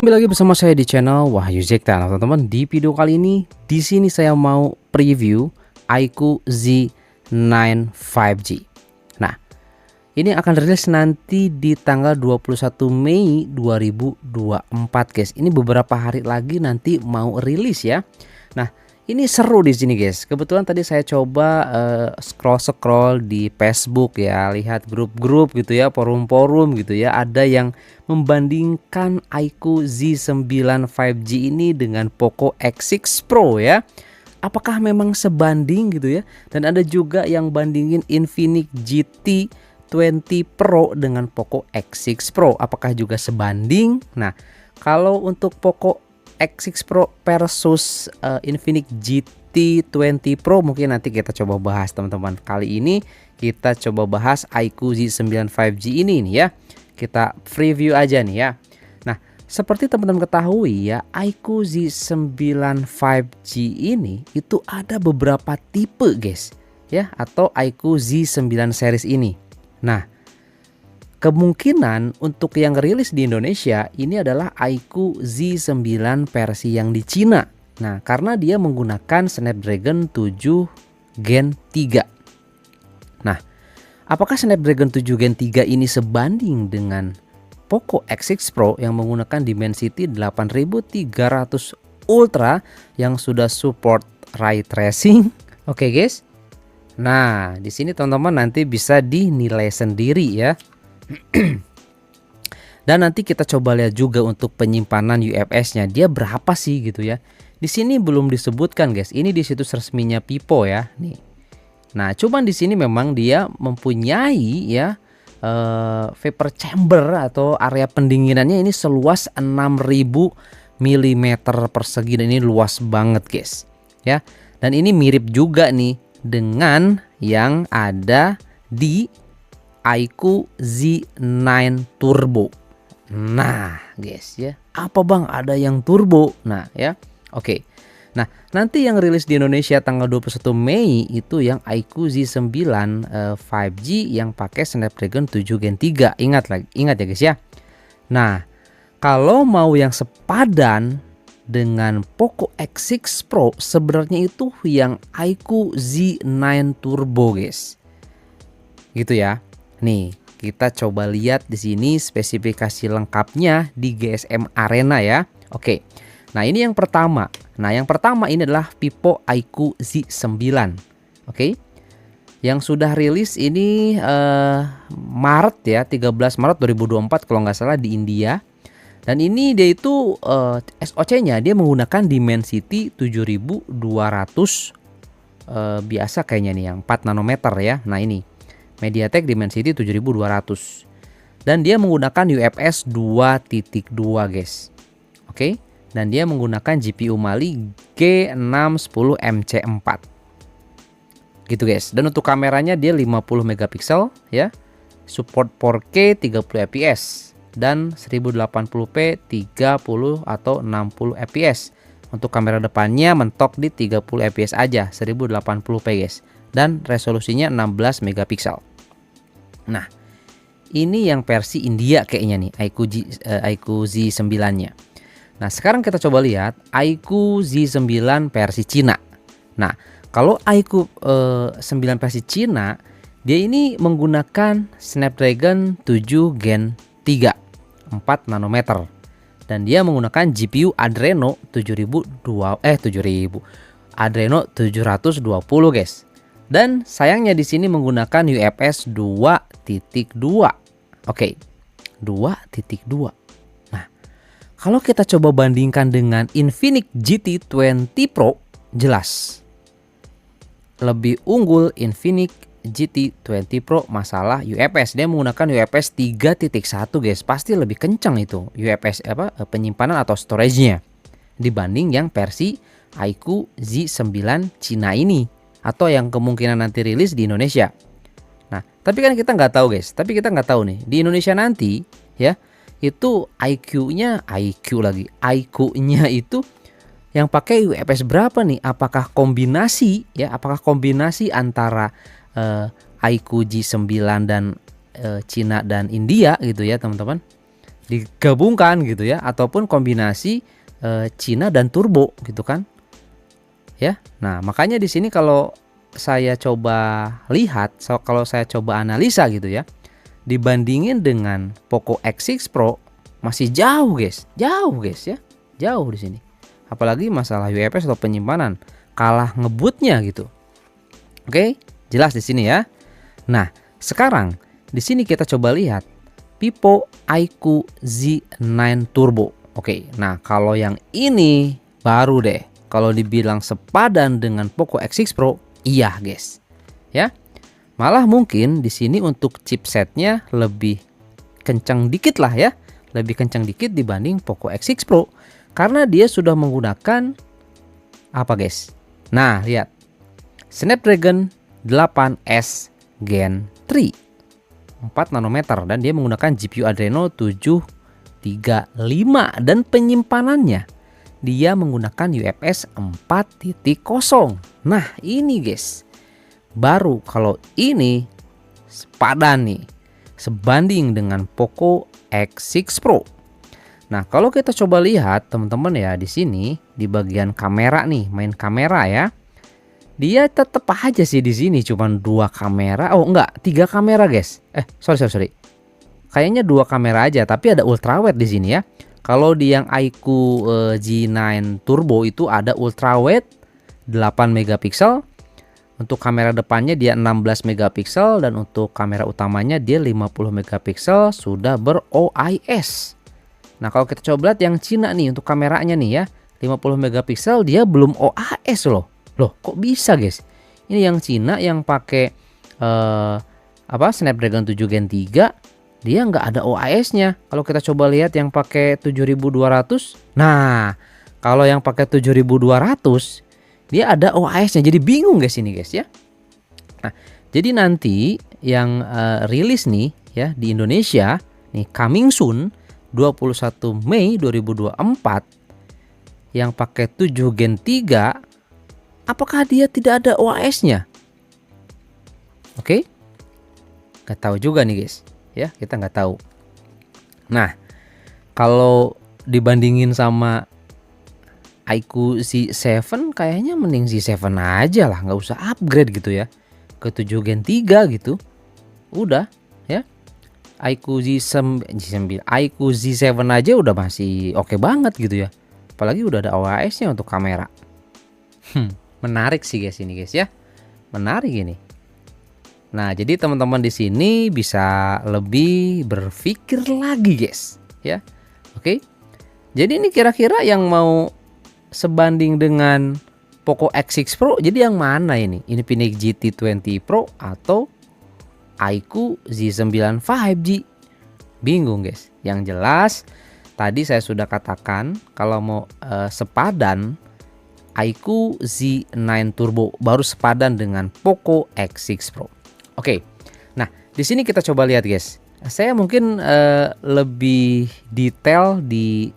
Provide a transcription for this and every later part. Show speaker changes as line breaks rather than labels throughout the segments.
Kembali lagi bersama saya di channel Wahyu Zekta. Nah, teman-teman, di video kali ini di sini saya mau preview iQOO Z9 5G. Nah, ini akan rilis nanti di tanggal 21 Mei 2024, guys. Ini beberapa hari lagi nanti mau rilis ya. Nah, ini seru di sini, guys. Kebetulan tadi saya coba scroll di Facebook ya, lihat grup-grup gitu ya, forum-forum gitu ya. Ada yang membandingkan iQOO Z9 5G ini dengan Poco X6 Pro ya. Apakah memang sebanding gitu ya? Dan ada juga yang bandingin Infinix GT 20 Pro dengan Poco X6 Pro. Apakah juga sebanding? Nah, kalau untuk Poco X6 Pro versus Infinix GT 20 Pro mungkin nanti kita coba bahas, teman-teman. Kali ini kita coba bahas iQOO Z9 5G ini nih ya. Kita preview aja nih ya. Nah, seperti teman-teman ketahui ya, iQOO Z9 5G ini itu ada beberapa tipe, guys, ya, atau iQOO Z9 series ini. Nah, kemungkinan untuk yang rilis di Indonesia ini adalah iQOO Z9 versi yang di Cina. Nah, karena dia menggunakan Snapdragon 7 Gen 3. Nah, apakah Snapdragon 7 Gen 3 ini sebanding dengan Poco X6 Pro yang menggunakan Dimensity 8300 Ultra yang sudah support ray tracing? Oke, guys. Nah, di sini teman-teman nanti bisa dinilai sendiri ya. Dan nanti kita coba lihat juga untuk penyimpanan UFS-nya, dia berapa sih gitu ya. Di sini belum disebutkan, guys. Ini di situs resminya Vivo ya. Nih. Nah, cuman di sini memang dia mempunyai ya vapor chamber atau area pendinginannya ini seluas 6000 mm persegi, dan ini luas banget, guys. Ya. Dan ini mirip juga nih dengan yang ada di iQOO Z9 Turbo. Nah, guys ya, apa bang ada yang turbo? Nah ya, oke. Nah, nanti yang rilis di Indonesia tanggal 21 Mei itu yang iQOO Z9 5G yang pakai Snapdragon 7 Gen 3. Ingat ya guys ya. Nah, kalau mau yang sepadan dengan Poco X6 Pro, sebenarnya itu yang iQOO Z9 Turbo, guys. Gitu ya. Nih, kita coba lihat di sini spesifikasi lengkapnya di GSM Arena ya. Oke. Nah, ini yang pertama. Nah, yang pertama ini adalah Vivo iQOO Z9. Oke. Yang sudah rilis ini Maret ya, 13 Maret 2024 kalau nggak salah di India. Dan ini dia itu SoC-nya dia menggunakan Dimensity 7200 biasa kayaknya nih yang 4 nanometer ya. Nah, ini MediaTek Dimensity 7200 dan dia menggunakan UFS 2.2, guys. Oke, dan dia menggunakan GPU Mali G610MC4 gitu, guys. Dan untuk kameranya dia 50 megapiksel ya, support 4K 30 fps dan 1080p 30 atau 60 fps. Untuk kamera depannya mentok di 30 fps aja, 1080p, guys, dan resolusinya 16 megapiksel. Nah, ini yang versi India kayaknya nih, iQOO Z9-nya. Nah, sekarang kita coba lihat iQOO Z9 versi Cina. Nah, kalau iQOO 9 versi Cina, dia ini menggunakan Snapdragon 7 Gen 3 4 nanometer. Dan dia menggunakan GPU Adreno 720, guys. Dan sayangnya di sini menggunakan UFS 2.2. Oke, 2.2. Nah, kalau kita coba bandingkan dengan Infinix GT 20 Pro, jelas lebih unggul Infinix GT 20 Pro masalah UFS. Dia menggunakan UFS 3.1, guys. Pasti lebih kencang itu UFS penyimpanan atau storage-nya dibanding yang versi iQOO Z9 Cina ini, atau yang kemungkinan nanti rilis di Indonesia. Nah, tapi kan kita nggak tahu, guys. Tapi kita nggak tahu nih di Indonesia nanti ya, itu iQOO-nya itu yang pakai UFS berapa nih? Apakah kombinasi ya? Apakah kombinasi antara iQOO Z9 dan Cina dan India gitu ya, teman-teman. digabungkan gitu ya, ataupun kombinasi Cina dan turbo gitu kan ya. Nah makanya di sini kalau saya coba lihat, kalau saya coba analisa gitu ya, dibandingin dengan Poco X6 Pro masih jauh guys ya, jauh di sini. Apalagi masalah UFS atau penyimpanan, kalah ngebutnya gitu. Oke, jelas di sini ya. Nah, sekarang di sini kita coba lihat Vivo iQOO Z9 Turbo. Oke, nah kalau yang ini baru deh. Kalau dibilang sepadan dengan Poco X6 Pro, iya guys. Ya. Malah mungkin di sini untuk chipsetnya lebih kencang dikit lah ya. Lebih kencang dikit dibanding Poco X6 Pro. Karena dia sudah menggunakan apa guys? Nah, lihat. Snapdragon 8S Gen 3. 4 nanometer dan dia menggunakan GPU Adreno 735 dan penyimpanannya dia menggunakan UFS 4.0. Nah, ini guys. Baru kalau ini sepadan nih, sebanding dengan Poco X6 Pro. Nah, kalau kita coba lihat teman-teman ya di sini di bagian kamera nih, main kamera ya. Dia tetap aja sih di sini cuman 2 kamera. Oh enggak, 3 kamera guys. Sorry. Kayaknya 2 kamera aja, tapi ada ultrawide di sini ya. Kalau di yang iQOO Z9 Turbo itu ada ultrawide 8 megapiksel. Untuk kamera depannya dia 16 megapiksel dan untuk kamera utamanya dia 50 megapiksel sudah ber-OIS. Nah, kalau kita coba lihat yang Cina nih untuk kameranya nih ya, 50 megapiksel dia belum OIS loh. Loh, kok bisa guys? Ini yang Cina yang pakai Snapdragon 7 Gen 3, dia nggak ada OIS-nya. Kalau kita coba lihat yang pakai 7200, nah kalau yang pakai 7200 dia ada OIS-nya. Jadi bingung guys ini guys ya. Nah, jadi nanti yang rilis nih ya di Indonesia nih coming soon 21 Mei 2024 yang pakai 7 Gen 3. Apakah dia tidak ada OIS-nya? Oke, nggak tahu juga nih guys, ya kita nggak tahu. Nah, kalau dibandingin sama iQOO Z7, kayaknya mending Z7 aja lah, nggak usah upgrade gitu ya ke 7 Gen 3 gitu. Udah ya, iQOO Z7 aja udah masih oke banget gitu ya. Apalagi udah ada OIS-nya untuk kamera. Menarik sih guys ini guys ya. Menarik ini. Nah, jadi teman-teman di sini bisa lebih berpikir lagi guys, ya. Oke. Jadi ini kira-kira yang mau sebanding dengan Poco X6 Pro, jadi yang mana ini? Infinix GT20 Pro atau iQOO Z9 5G? Bingung guys. Yang jelas tadi saya sudah katakan kalau mau sepadan iQOO Z9 Turbo baru sepadan dengan Poco X6 Pro. Oke. Nah, di sini kita coba lihat guys. Saya mungkin lebih detail di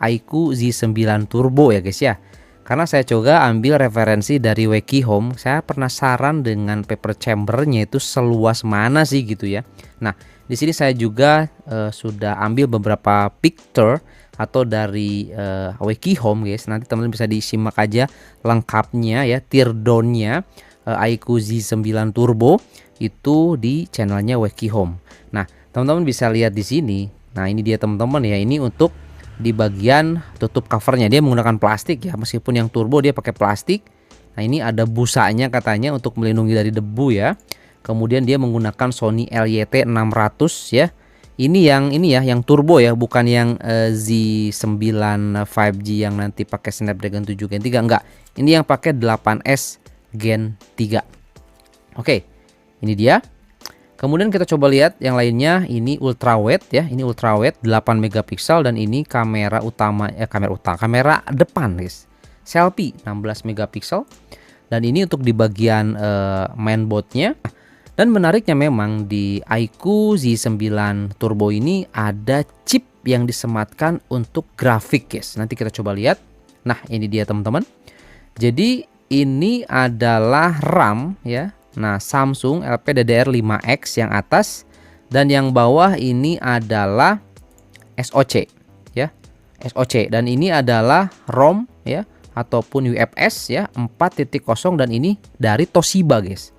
iQOO Z9 Turbo ya guys ya. Karena saya coba ambil referensi dari Wikihome, saya penasaran dengan paper chambernya itu seluas mana sih gitu ya. Nah, di sini saya juga sudah ambil beberapa picture atau dari Wikihome guys. Nanti teman-teman bisa disimak aja lengkapnya ya, teardown-nya iQOO Z9 Turbo itu di channelnya Wikihome. Nah, teman-teman bisa lihat di sini. Nah, ini dia teman-teman ya. Ini untuk di bagian tutup covernya dia menggunakan plastik ya, meskipun yang turbo dia pakai plastik. Nah, ini ada busanya katanya untuk melindungi dari debu ya. Kemudian dia menggunakan Sony LYT 600 ya. Ini yang turbo ya, bukan yang Z9 5G yang nanti pakai Snapdragon 7 Gen 3, enggak. Ini yang pakai 8S Gen 3. Oke. Ini dia. Kemudian kita coba lihat yang lainnya, ini ultrawide ya. Ini ultrawide 8 megapiksel dan ini kamera depan guys. Selfie 16 megapiksel. Dan ini untuk di bagian mainboardnya. Dan menariknya memang di iQOO Z9 Turbo ini ada chip yang disematkan untuk grafik guys. Nanti kita coba lihat. Nah, ini dia teman-teman. Jadi ini adalah RAM ya. Nah, Samsung LPDDR5X yang atas dan yang bawah ini adalah SoC ya. SoC, dan ini adalah ROM ya ataupun UFS ya 4.0, dan ini dari Toshiba guys.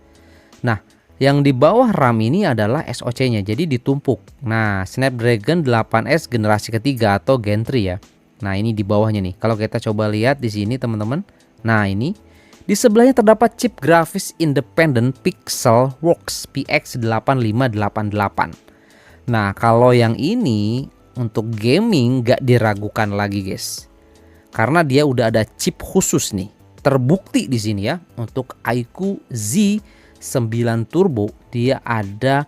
Nah, yang di bawah RAM ini adalah SoC-nya, jadi ditumpuk. Nah, Snapdragon 8S generasi ketiga atau Gen 3 ya. Nah, ini di bawahnya nih. Kalau kita coba lihat di sini teman-teman. Nah, ini di sebelahnya terdapat chip grafis independent Pixelworks PX8588. Nah, kalau yang ini untuk gaming gak diragukan lagi guys, karena dia udah ada chip khusus nih. Terbukti di sini ya, untuk iQOO Z9 Turbo dia ada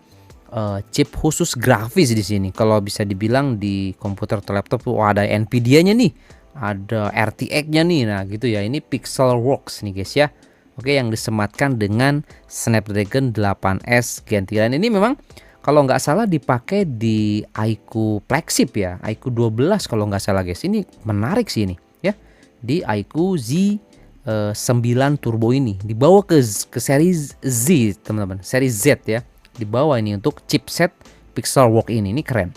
chip khusus grafis di sini. Kalau bisa dibilang di komputer atau laptop tuh ada Nvidia-nya nih, ada RTX-nya nih. Nah gitu ya, ini Pixelworks nih guys ya. Oke, yang disematkan dengan Snapdragon 8S Gen 3. Dan ini memang kalau nggak salah dipakai di iQOO flagship ya, iQOO 12 kalau nggak salah guys. Ini menarik sih ini ya, di iQOO Z9 Turbo ini dibawa ke seri Z teman-teman, seri Z ya, dibawa ini untuk chipset Pixelworks ini keren.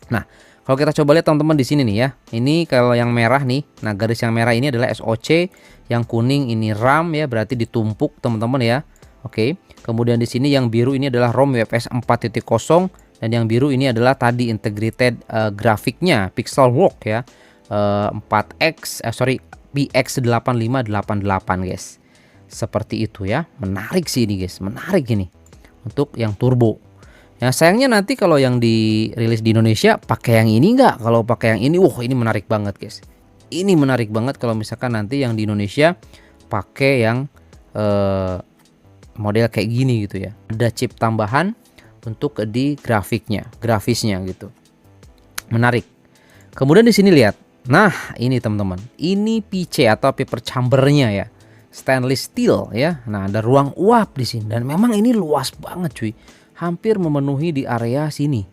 Nah, kalau kita coba lihat teman-teman di sini nih ya, ini kalau yang merah nih, nah garis yang merah ini adalah SoC, yang kuning ini RAM ya, berarti ditumpuk teman-teman ya. Oke, kemudian di sini yang biru ini adalah ROM UFS 4.0, dan yang biru ini adalah tadi integrated grafiknya Pixelworks ya, 4X PX8588 guys. Seperti itu ya. Menarik sih ini guys, menarik ini untuk yang turbo. Ya sayangnya nanti kalau yang dirilis di Indonesia pakai yang ini enggak. Kalau pakai yang ini, wah ini menarik banget guys. Ini menarik banget kalau misalkan nanti yang di Indonesia pakai yang model kayak gini gitu ya. Ada chip tambahan untuk di grafisnya gitu. Menarik. Kemudian di sini lihat. Nah, ini teman-teman. Ini PC atau paper chambernya ya. Stainless steel ya. Nah, ada ruang uap di sini, dan memang ini luas banget cuy. Hampir memenuhi di area sini.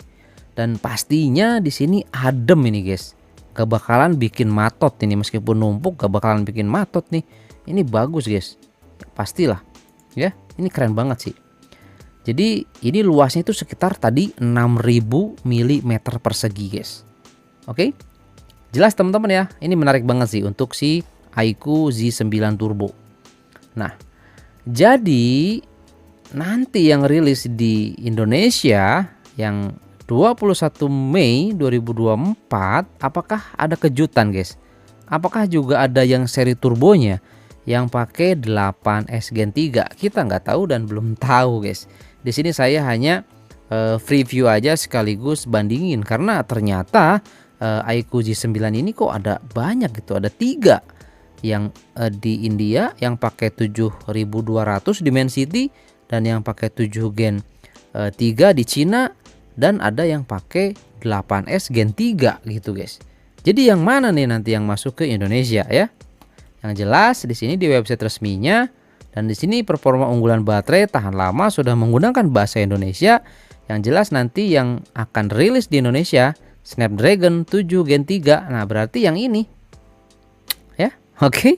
Dan pastinya di sini adem ini guys. Gak bakalan bikin matot ini, meskipun numpuk gak bakalan bikin matot nih. Ini bagus guys. Pastilah. Ya, ini keren banget sih. Jadi ini luasnya itu sekitar tadi 6000 mm persegi guys. Oke, jelas teman-teman ya. Ini menarik banget sih untuk si iQOO Z9 Turbo. Nah, jadi nanti yang rilis di Indonesia yang 21 Mei 2024, apakah ada kejutan guys? Apakah juga ada yang seri turbonya yang pakai 8S Gen 3? Kita nggak tahu dan belum tahu guys. Di sini saya hanya preview aja sekaligus bandingin, karena ternyata iQOO Z9 ini kok ada banyak gitu. Ada 3 yang di India yang pakai 7200 Dimensity, dan yang pakai 7 Gen 3 di Cina, dan ada yang pakai 8S Gen 3 gitu guys. Jadi yang mana nih nanti yang masuk ke Indonesia ya? Yang jelas di sini di website resminya, dan di sini performa unggulan baterai tahan lama sudah menggunakan bahasa Indonesia. Yang jelas nanti yang akan rilis di Indonesia Snapdragon 7 Gen 3. Nah, berarti yang ini. Ya. Oke.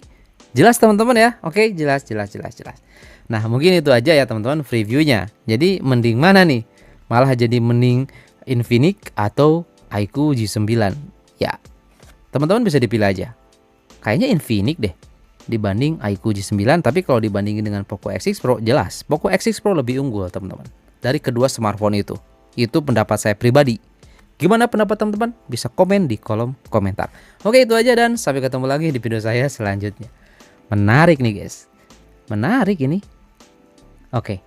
Jelas teman-teman ya. Oke, jelas. Nah, mungkin itu aja ya teman-teman previewnya. Jadi mending mana nih? Malah jadi mending Infinix atau iQOO Z9. Ya. Teman-teman bisa dipilih aja. Kayaknya Infinix deh dibanding iQOO Z9, tapi kalau dibandingin dengan Poco X6 Pro, jelas Poco X6 Pro lebih unggul teman-teman dari kedua smartphone itu. Itu pendapat saya pribadi. Gimana pendapat teman-teman? Bisa komen di kolom komentar. Oke, itu aja, dan sampai ketemu lagi di video saya selanjutnya. Menarik nih guys. Menarik ini. Oke.